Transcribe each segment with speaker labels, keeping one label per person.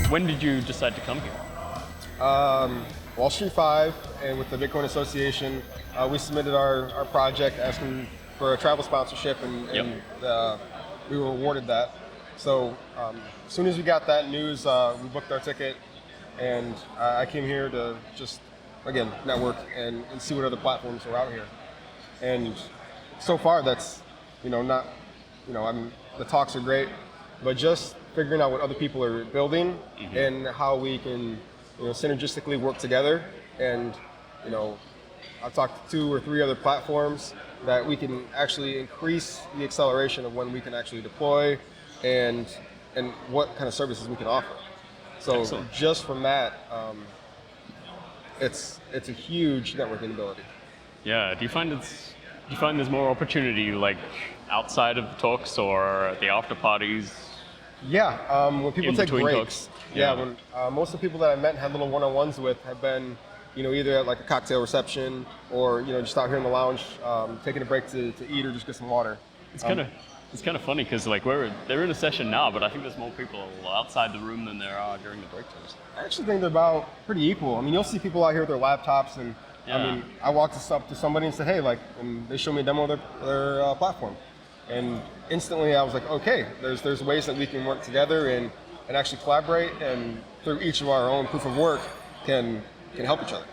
Speaker 1: When did you decide to come here?
Speaker 2: Wall Street 5 and with the Bitcoin Association, we submitted our project asking for a travel sponsorship, and we were awarded that. So as soon as we got that news, we booked our ticket, and I came here to just, again, network and see what other platforms are out here. And so far, that's, not, the talks are great, but just figuring out what other people are building and how we can, synergistically work together. And, I've talked to 2 or 3 other platforms that we can actually increase the acceleration of when we can actually deploy and what kind of services we can offer. So Excellent. Just from that, it's a huge networking ability.
Speaker 1: Yeah. Do you find there's more opportunity like outside of the talks or the after parties?
Speaker 2: Yeah. When people take breaks.
Speaker 1: Talks?
Speaker 2: Yeah. When most of the people that I met and had little one-on-ones with have been, either at like a cocktail reception or just out here in the lounge, taking a break to eat or just get some water.
Speaker 1: It's kind of funny because like they're in a session now, but I think there's more people outside the room than there are during the break times.
Speaker 2: I actually think they're about pretty equal. You'll see people out here with their laptops, and I walked up to somebody and said, hey, and they showed me a demo of their platform, and instantly I was like, okay, there's ways that we can work together and actually collaborate, and through each of our own proof of work can help each other.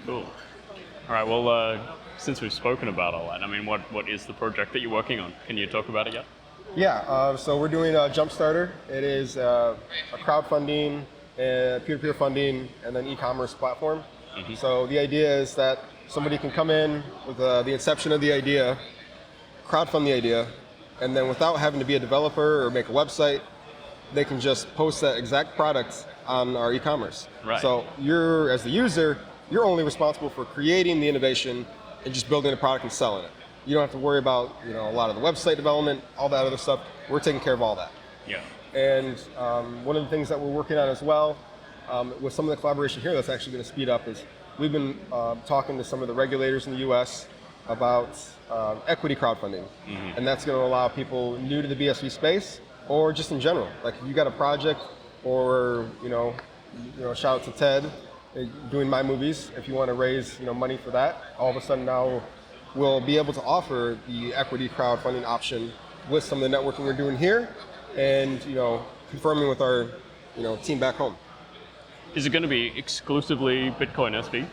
Speaker 1: Cool. All right. Well, since we've spoken about all that, what is the project that you're working on? Can you talk about it yet?
Speaker 2: Yeah. So we're doing Jumpstarter. It is a crowdfunding, peer-to-peer funding, and then e-commerce platform. Mm-hmm. So the idea is that somebody can come in with the inception of the idea, crowdfund the idea, and then without having to be a developer or make a website, they can just post that exact product on our e-commerce.
Speaker 1: Right.
Speaker 2: So as the user, you're only responsible for creating the innovation and just building a product and selling it. You don't have to worry about a lot of the website development, all that other stuff. We're taking care of all that.
Speaker 1: Yeah.
Speaker 2: And one of the things that we're working on as well, with some of the collaboration here that's actually going to speed up, is we've been talking to some of the regulators in the U.S. about equity crowdfunding, and that's going to allow people new to the BSV space or just in general. Like if you got a project, or shout out to Ted doing my movies. If you want to raise money for that, all of a sudden now we'll be able to offer the equity crowdfunding option with some of the networking we're doing here, and confirming with our team back home.
Speaker 1: Is it going to be exclusively Bitcoin SV?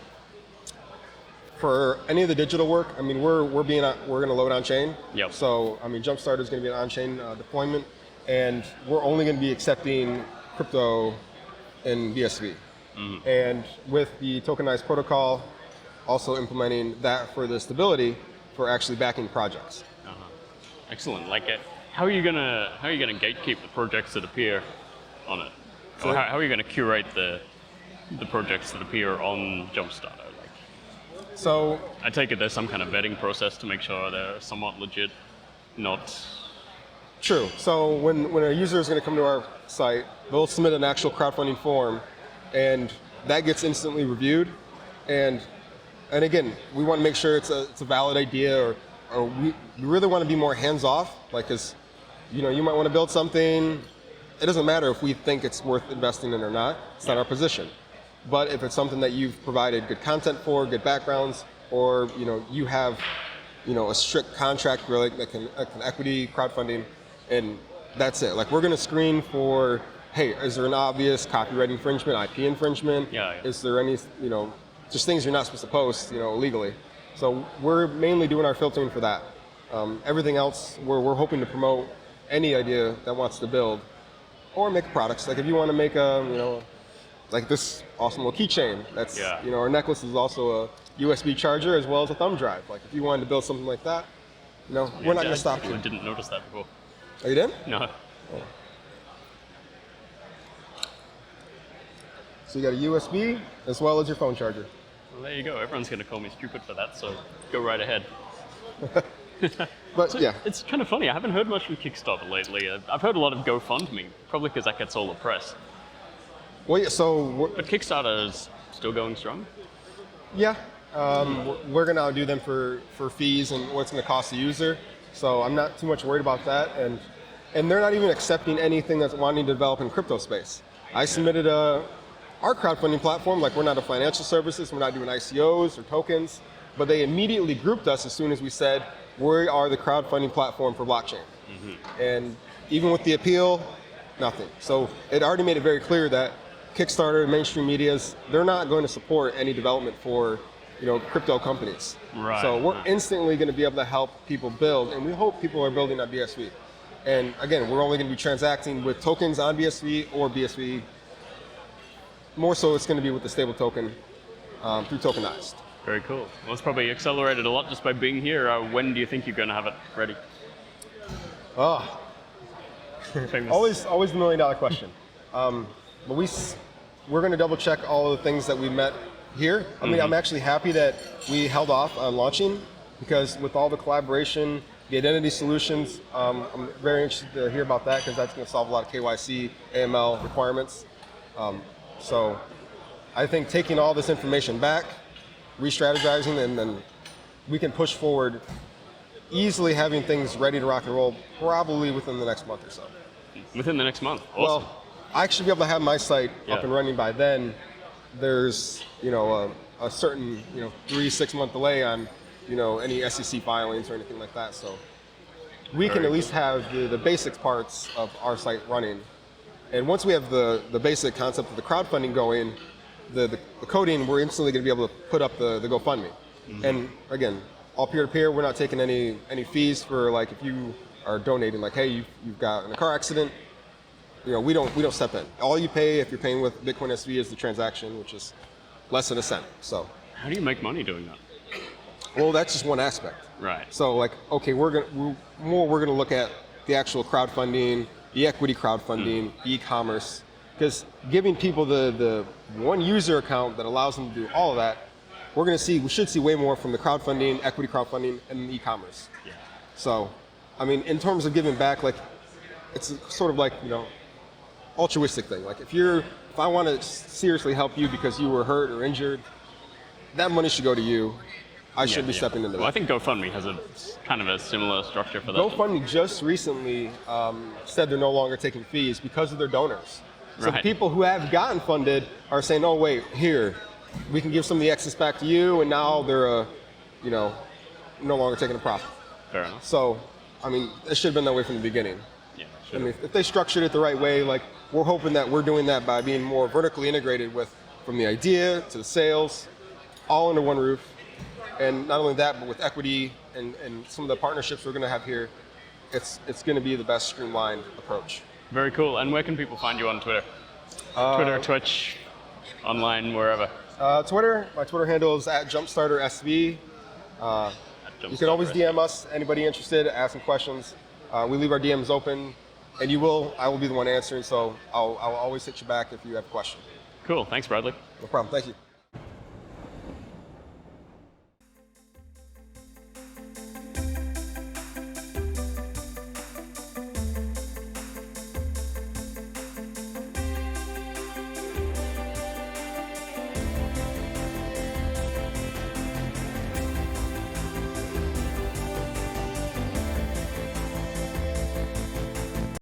Speaker 2: For any of the digital work, we're going to load on chain.
Speaker 1: Yep.
Speaker 2: So Jumpstarter is going to be an on chain deployment, and we're only going to be accepting crypto in BSV. Mm-hmm. And with the tokenized protocol, also implementing that for the stability for actually backing projects.
Speaker 1: Uh-huh. Excellent. How are you gonna gatekeep the projects that appear on it? Or how are you gonna curate the projects that appear on Jumpstarter?
Speaker 2: So
Speaker 1: I take it there's some kind of vetting process to make sure they're somewhat legit, not.
Speaker 2: True. So when a user is going to come to our site, they'll submit an actual crowdfunding form, and that gets instantly reviewed. And again, we want to make sure it's a valid idea, or we really want to be more hands-off. Because you might want to build something. It doesn't matter if we think it's worth investing in or not. It's not our position. But if it's something that you've provided good content for, good backgrounds, or you have a strict contract really that can equity crowdfunding, and that's it. We're going to screen for, hey, is there an obvious copyright infringement, IP infringement?
Speaker 1: Yeah.
Speaker 2: Is there any just things you're not supposed to post legally? So we're mainly doing our filtering for that. Everything else, we're hoping to promote any idea that wants to build or make products. Like if you want to make a like this awesome little keychain. That's our necklace is also a USB charger as well as a thumb drive. Like if you wanted to build something like that, we're not going to stop you.
Speaker 1: I didn't notice that before.
Speaker 2: Oh, you didn't?
Speaker 1: No.
Speaker 2: Oh. So you got a USB as well as your phone charger.
Speaker 1: Well, there you go. Everyone's going to call me stupid for that, so go right ahead.
Speaker 2: But
Speaker 1: so
Speaker 2: yeah.
Speaker 1: It's kind of funny. I haven't heard much from Kickstarter lately. I've heard a lot of GoFundMe, probably because that gets all the press.
Speaker 2: Well, yeah, so...
Speaker 1: But Kickstarter is still going strong?
Speaker 2: Yeah. We're going to outdo them for fees and what's going to cost the user. So I'm not too much worried about that. And they're not even accepting anything that's wanting to develop in crypto space. I submitted our crowdfunding platform. Like, we're not a financial services, we're not doing ICOs or tokens, but they immediately grouped us as soon as we said we are the crowdfunding platform for blockchain. And even with the appeal, nothing. So it already made it very clear that Kickstarter and mainstream medias, they're not going to support any development for crypto companies.
Speaker 1: Right.
Speaker 2: So we're instantly going to be able to help people build, and we hope people are building on BSV. And again, we're only going to be transacting with tokens on BSV or BSV. More so, it's going to be with the stable token through Tokenized.
Speaker 1: Very cool. Well, it's probably accelerated a lot just by being here. When do you think you're going to have it ready?
Speaker 2: Oh,
Speaker 1: Famous.
Speaker 2: always the $1 million question. But we're going to double check all of the things that we met here. I mean, I'm actually happy that we held off on launching, because with all the collaboration, the identity solutions, I'm very interested to hear about that, because that's going to solve a lot of KYC, AML requirements. So I think taking all this information back, re-strategizing, and then we can push forward, easily having things ready to rock and roll probably within the next month or so.
Speaker 1: Within the next month? Awesome.
Speaker 2: Well, I should be able to have my site up and running by then. There's a certain 3-6 month delay on any SEC filings or anything like that. So we can at least have the basic parts of our site running. And once we have the basic concept of the crowdfunding going, the coding, we're instantly going to be able to put up the GoFundMe. And again, all peer-to-peer, we're not taking any fees for, like, if you are donating, like, hey, you've got in a car accident, we don't step in. All you pay, if you're paying with Bitcoin SV, is the transaction, which is less than a cent. So
Speaker 1: how do you make money doing that?
Speaker 2: Well, that's just one aspect.
Speaker 1: Right.
Speaker 2: So, like, okay, we're gonna look at the actual crowdfunding, the equity crowdfunding, e-commerce, because giving people the one user account that allows them to do all of that, we should see way more from the crowdfunding, equity crowdfunding, and e-commerce.
Speaker 1: Yeah.
Speaker 2: So, I mean, in terms of giving back, like, it's sort of like, altruistic thing. Like, if I want to seriously help you because you were hurt or injured, that money should go to you. I should be stepping into that.
Speaker 1: Well, I think GoFundMe has a kind of a similar structure for that.
Speaker 2: GoFundMe just recently said they're no longer taking fees because of their donors. So the people who have gotten funded are saying, oh, wait, here, we can give some of the excess back to you, and now they're, no longer taking a profit.
Speaker 1: Fair enough.
Speaker 2: So, I mean, it should have been that way from the beginning.
Speaker 1: Yeah,
Speaker 2: I mean, if they structured it the right way, like, we're hoping that we're doing that by being more vertically integrated from the idea to the sales, all under one roof. And not only that, but with equity and some of the partnerships we're going to have here, it's going to be the best streamlined approach.
Speaker 1: Very cool. And where can people find you on Twitter? Twitter, Twitch, online, wherever.
Speaker 2: Twitter, my Twitter handle is @JumpstarterSV. You can always DM us, anybody interested, ask some questions. We leave our DMs open, and I will be the one answering, so I'll always hit you back if you have a question.
Speaker 1: Cool. Thanks, Bradley.
Speaker 2: No problem. Thank you.